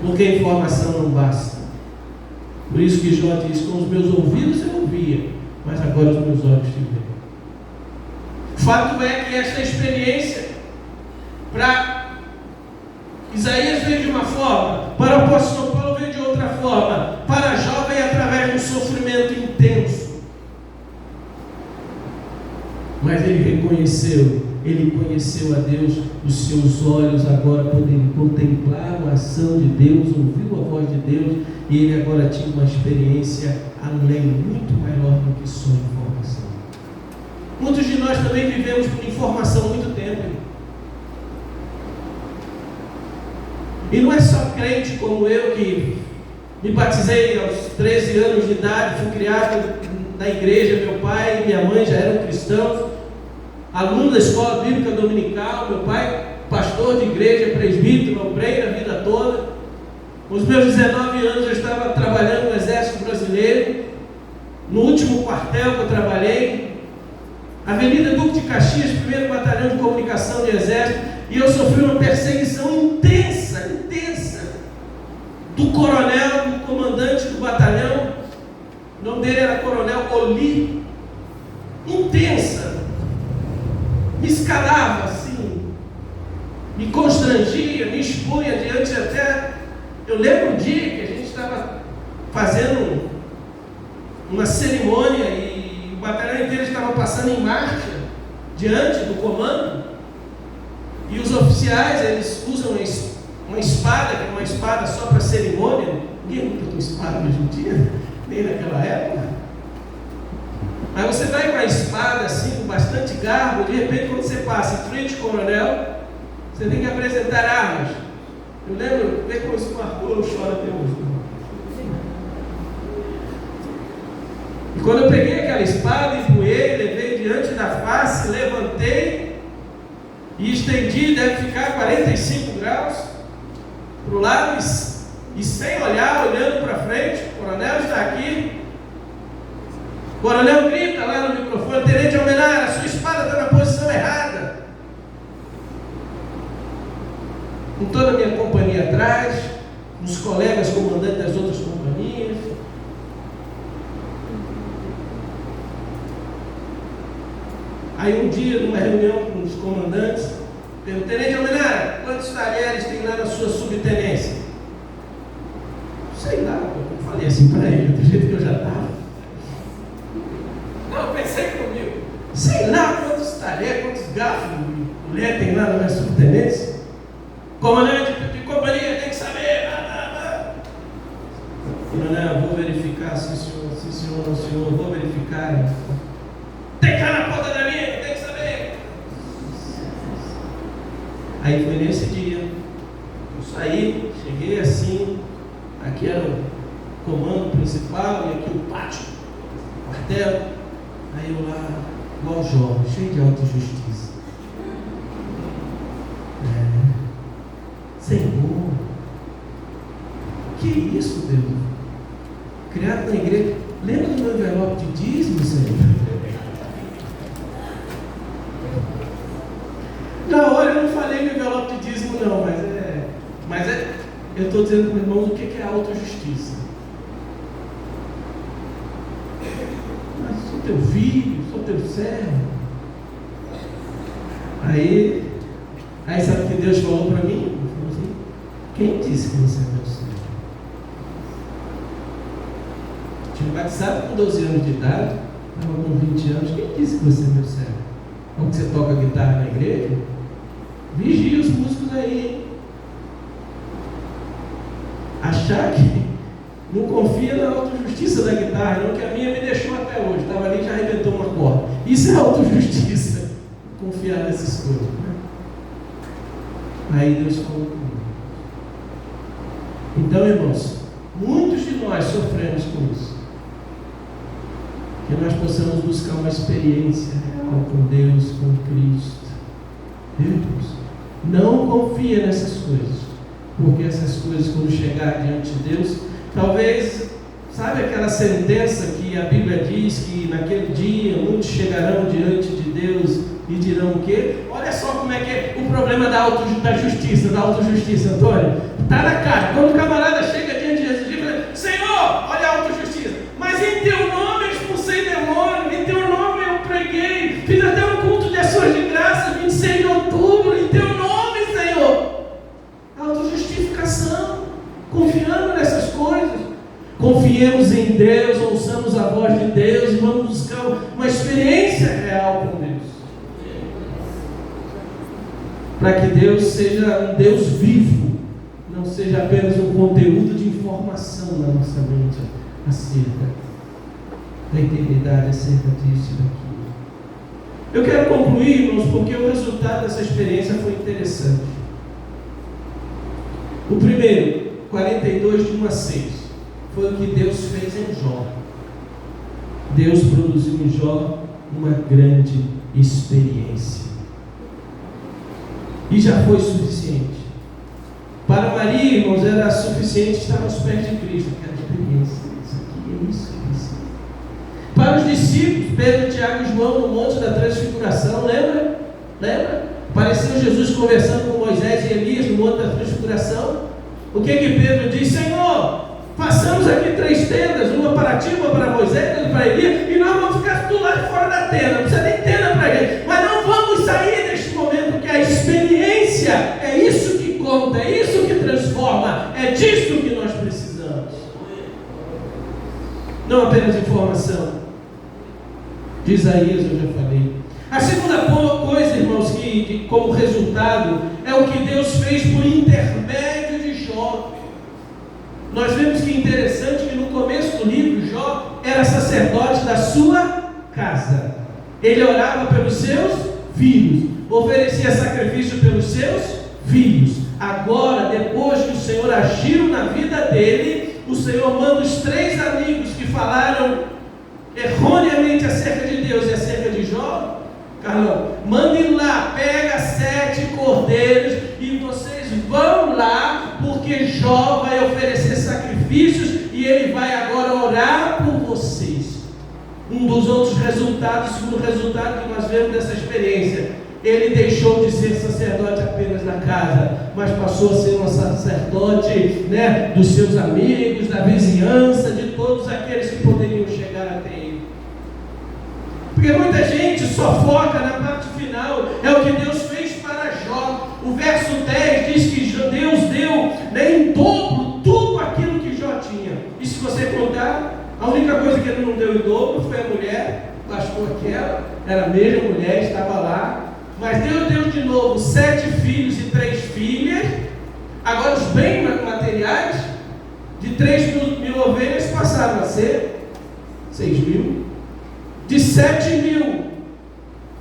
porque a informação não basta. Por isso que Jó diz: com os meus ouvidos eu ouvia, mas agora os meus olhos te veem. Fato é que esta experiência, para Isaías veio de uma forma, para o apóstolo Paulo veio de outra forma, para Jó veio através de um sofrimento intenso. Mas ele conheceu a Deus, os seus olhos agora podem contemplar a ação de Deus, ouviu a voz de Deus, e ele agora tinha uma experiência além, muito maior do que só informação. Muitos de nós também vivemos por informação há muito tempo. E não é só crente como eu, que me batizei aos 13 anos de idade, fui criado na igreja, meu pai e minha mãe já eram cristãos, aluno da escola bíblica dominical, meu pai pastor de igreja, presbítero, obreiro a vida toda. Com os meus 19 anos eu estava trabalhando no Exército Brasileiro, no último quartel que eu trabalhei, Avenida Duque de Caxias, 1º Batalhão de Comunicação do Exército, e eu sofri uma perseguição intensa, do coronel, do comandante do batalhão, o nome dele era Coronel Oli, intensa, me escalava assim, me constrangia, me expunha diante até, eu lembro um dia que a gente estava fazendo uma cerimônia e o batalhão inteiro estava passando em marcha diante do comando, e os oficiais, eles usam uma espada, que é uma espada só para cerimônia. Ninguém nunca tem espada hoje em dia, nem naquela época. Mas você vai com a espada assim, bastante garbo, de repente quando você passa em frente ao coronel, você tem que apresentar armas. Eu lembro, vê como isso marcou, eu choro até hoje. E quando eu peguei aquela espada, empunhei, levei diante da face, levantei e estendi, deve ficar 45 graus para o lado e sem olhar, olhando para frente. O coronel está aqui. O coronel grita lá no microfone: Tenente Almenara, a sua espada está na posição errada. Com toda a minha companhia atrás, os colegas comandantes das outras companhias. Aí um dia, numa reunião com os comandantes, perguntei: Tenente Almenara, quantos talheres tem lá na sua subtenência? Sei lá, eu falei assim para ele, do jeito que eu já estava. Não, pensei comigo. Sei lá quantos talheres, quantos garfos de colher tem lá na minha subtenência. Comandante de companhia tem que saber. Coronel, vou verificar, sim senhor, não senhor, vou verificar. Tem que estar na ponta da linha, tem que saber. Aí foi nesse dia, eu saí, cheguei assim, aqui era o comando principal e aqui o pátio, o quartel. Aí eu lá, igual jovem, cheio de autojustiça. Senhor, que isso, Deus? Criado na igreja, lembra do meu envelope de dízimo, Senhor? Na hora eu não falei no envelope de dízimo não, mas eu estou dizendo para os irmãos o que é autojustiça. Mas sou teu filho, sou teu servo. Aí sabe o que Deus falou para mim? Ele falou assim: quem disse que você é meu servo? Tinha batizado com 12 anos de idade, estava com 20 anos. Quem disse que você é meu servo? Como que você toca guitarra na igreja? Vigia os músicos aí, hein? Achar que não confia na autojustiça da guitarra, não, que a minha me deixou até hoje. Estava ali e já arrebentou uma corda. Isso é autojustiça. Confiar nessas coisas, né? Aí Deus falou comigo. Então, irmãos, muitos de nós sofremos com isso. Que nós possamos buscar uma experiência real com Deus, com Cristo. Deus, não confia nessas coisas, porque essas coisas, quando chegar diante de Deus, talvez, sabe aquela sentença que a Bíblia diz que naquele dia muitos chegarão diante de Deus e dirão o quê? Olha só como é que é o problema da autojustiça, Antônio. Está na cara. Quando o camarada chega diante de Jesus e fala: Senhor, olha a autojustiça, mas em teu nome eu expulsei demônio, em teu nome eu preguei, fiz até um culto de ações de graça, 26 de outubro, em teu nome, Senhor. Autojustificação, confiando nessas coisas. Confiemos em Deus, ouçamos a voz de Deus e vamos buscar uma experiência real com Deus. Para que Deus seja um Deus vivo, não seja apenas um conteúdo de informação na nossa mente acerca da eternidade, acerca disso e daquilo. Eu quero concluir, irmãos, porque o resultado dessa experiência foi interessante. O primeiro, 42 de 1 a 6, foi o que Deus fez em Jó. Deus produziu em Jó uma grande experiência. E já foi suficiente. Para Maria, irmãos, era suficiente estar aos pés de Cristo. Aquela experiência. Isso aqui é isso. Para os discípulos, Pedro, Tiago e João, no Monte da Transfiguração, lembra? Apareceu Jesus conversando com Moisés e Elias no Monte da Transfiguração. O que Pedro diz? Senhor, façamos aqui 3 tendas, uma para ti, uma para Moisés, outra para Elias, e nós vamos ficar do lado de fora da tenda. Não precisa nem tenda para ele, mas não vamos sair deste momento, porque a experiência é isso que conta, é isso que transforma, é disso que nós precisamos. Não apenas informação. De Isaías eu já falei. A segunda coisa, irmãos, que como resultado é o que Deus fez por intermédio de Jó. Nós vemos que é interessante que no começo do livro Jó era sacerdote da sua casa. Ele orava pelos seus filhos, oferecia sacrifício pelos seus filhos. Agora, depois que o Senhor agiu na vida dele, o Senhor manda os 3 amigos que falaram erroneamente acerca de Deus e acerca de Jó. Carlão, mandem lá, pega 7 cordeiros e vocês vão lá, porque Jó vai oferecer sacrifícios e ele vai agora orar por vocês. Um dos outros resultados, o segundo resultado que nós vemos dessa experiência, ele deixou de ser sacerdote apenas na casa, mas passou a ser um sacerdote, dos seus amigos, da vizinhança, de todos aqueles que poderiam chegar até ele. Porque muita gente só foca na parte final, é o que Deus fez para Jó. O verso 10 diz que Deus deu em dobro tudo aquilo que Jó tinha. E se você contar, a única coisa que ele não deu em dobro foi a mulher, bastou aquela, era a mesma mulher, estava lá. Mas Deus deu de novo 7 filhos e 3 filhas. Agora os bens materiais de 3.000 ovelhas passaram a ser 6.000. De 7.000,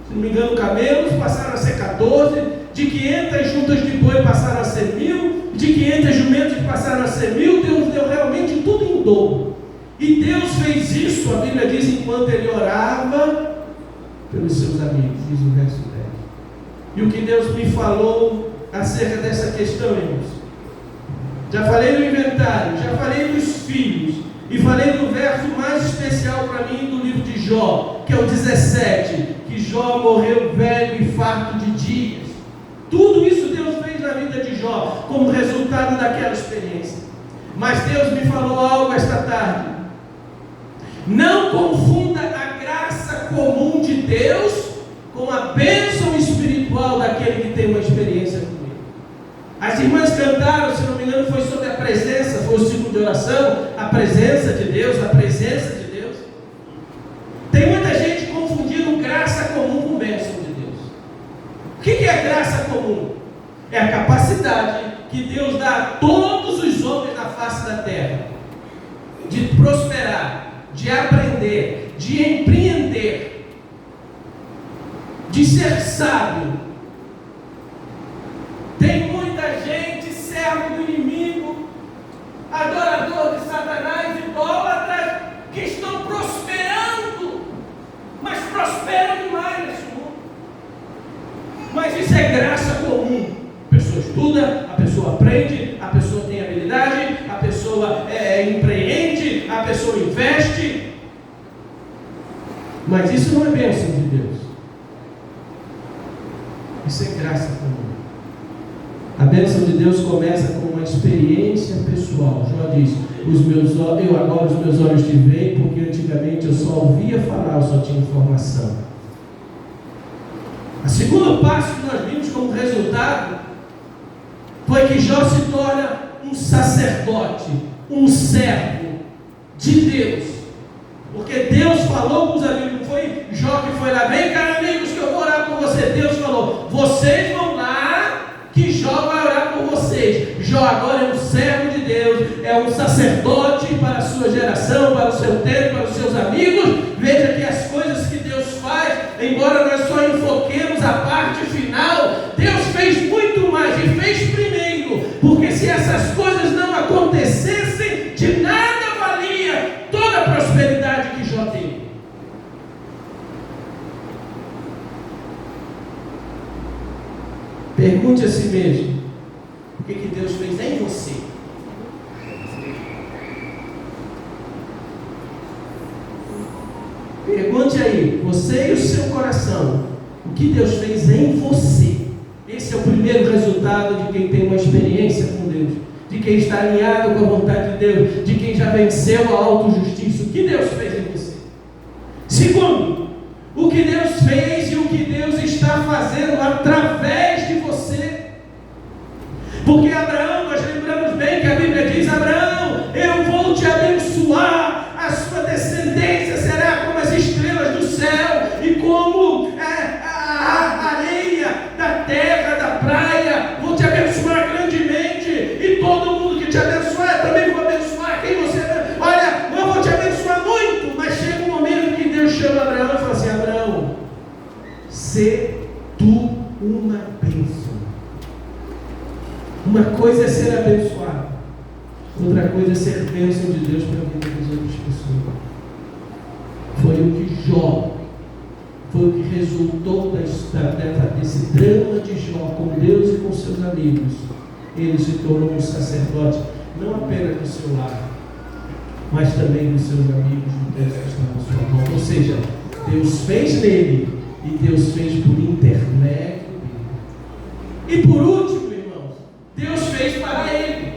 se não me engano, camelos passaram a ser 14. De 500 juntas de boi passaram a ser 1.000. De 500 jumentos passaram a ser 1.000. Deus deu realmente tudo em dobro. E Deus fez isso, a Bíblia diz, enquanto ele orava pelos seus amigos, diz o verso 10. E o que Deus me falou acerca dessa questão, irmãos? Já falei do inventário, já falei dos filhos, e falei do verso mais especial para mim do livro de Jó, que é o 17, que Jó morreu velho e farto de dias. Tudo isso Deus fez na vida de Jó, como resultado daquela experiência. Mas Deus me falou algo esta tarde. Não confunda a graça comum de Deus com a bênção espiritual daquele que tem uma experiência com Ele. As irmãs cantaram, se não me engano, foi sobre a presença, foi o ciclo de oração, a presença de Deus, a presença de Deus. Tem muita gente confundindo graça comum com bênção de Deus. O que é graça comum? É a capacidade que Deus dá a todos os homens na face da terra de prosperar, de aprender, de empreender, de ser sábio. Tem muita gente servo do inimigo, adorador de Satanás, idólatras, que estão prosperando, mas prosperam demais nesse mundo. Mas isso é graça comum. A pessoa estuda, a pessoa aprende, a pessoa tem habilidade, a pessoa empreende, a pessoa investe. Mas isso não é bênção de Deus. Isso é graça comum. A bênção de Deus começa com uma experiência pessoal. Jó diz: eu agora os meus olhos te veem, porque antigamente eu só ouvia falar, eu só tinha informação. O segundo passo que nós vimos como resultado foi que Jó se torna um sacerdote, um servo de Deus. Porque Deus falou com os amigos, não foi Jó que foi lá: vem cá, amigos, que eu vou orar por você. Deus falou: vocês vão lá, que Jó vai orar por vocês. Jó agora é um servo de Deus, é um sacerdote para a sua geração, para o seu tempo, para os seus amigos. Veja que as coisas que Deus faz, embora nós só enfoquemos a parte final, Deus fez muito mais e fez primeiro, porque se essas coisas não acontecessem, de nada valia toda a prosperidade que Jó teve. Pergunte a si mesmo: o que Deus fez em você? Pergunte aí, você e o seu coração, o que Deus fez em você? Esse é o primeiro resultado de quem tem uma experiência com Deus, de quem está alinhado com a vontade de Deus, de quem já venceu a autojustiça. O que Deus fez em você? Segundo, o que Deus fez e o que Deus está fazendo através de você. Porque Abraão, nós lembramos bem que a Bíblia diz: Abraão, eu vou te abençoar, a sua descendência será como as estrelas do céu e como a areia da terra, da praia. Vou te abençoar grandemente, e todo mundo que te abençoar, eu também vou abençoar quem você... Olha, eu vou te abençoar muito. Mas chega um momento que Deus chama Abraão Uma coisa é ser abençoado, outra coisa é ser bênção de Deus para a vida das outras pessoas. Foi o que Jó, foi o que resultou desse drama de Jó com Deus e com seus amigos. Ele se tornou um sacerdote, não apenas do seu lar, mas também dos seus amigos, de Deus que estavam à sua mão. Ou seja, Deus fez nele e Deus fez por intermédio dele. E por último, irmãos, Deus fez para ele.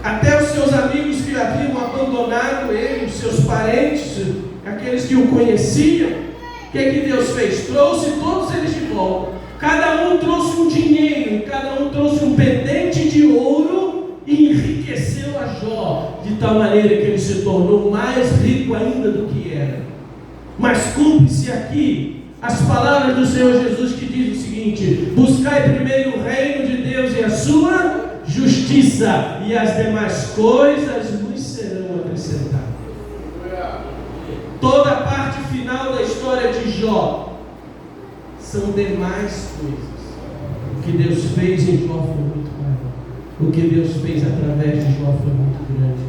Até os seus amigos que haviam abandonado ele, os seus parentes, aqueles que o conheciam, o que Deus fez? Trouxe todos eles de volta. Cada um trouxe um dinheiro, cada um trouxe um pendente de ouro e enriqueceu a Jó, de tal maneira que ele se tornou mais rico ainda do que era. Mas cumpre-se aqui as palavras do Senhor Jesus, que diz o seguinte: buscai primeiro o reino de Deus e a sua justiça, e as demais coisas vos serão acrescentadas. Toda a parte final da história de Jó são demais coisas. O que Deus fez em Jó foi muito maior. O que Deus fez através de Jó foi muito grande.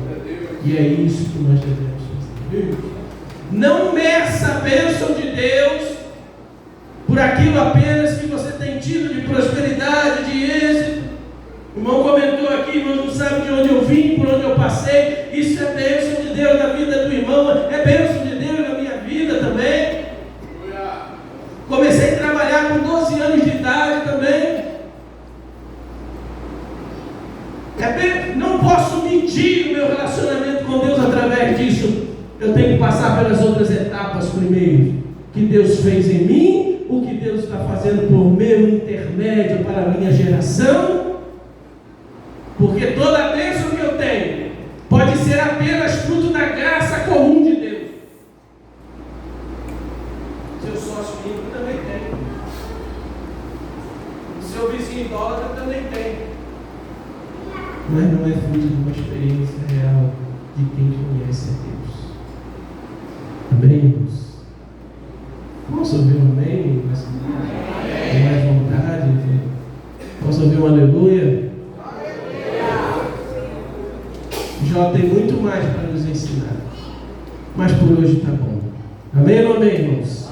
E é isso que nós devemos fazer. Não meça a bênção de Deus por aquilo apenas que você tem tido de prosperidade, de êxito. O irmão comentou aqui: irmão, não sabe de onde eu vim, por onde eu passei. Isso é bênção de Deus na vida do irmão, é bênção de Deus na minha vida também. Comecei a trabalhar com 12 anos de idade também. Não posso medir o meu relacionamento com Deus através disso. Eu tenho que passar pelas outras etapas primeiro. O que Deus fez em mim, o que Deus está fazendo por meu intermédio para a minha geração. Porque toda a bênção que eu tenho pode ser apenas fruto da graça comum de Deus. Seu sócio rico também tem. Seu vizinho idólatra também tem. Mas não é fruto de uma experiência real de quem conhece a Deus. Amém, irmãos? Posso ouvir um amém? Com mais vontade? Posso ouvir um aleluia? Jó tem muito mais para nos ensinar. Mas por hoje está bom. Amém ou não amém, irmãos?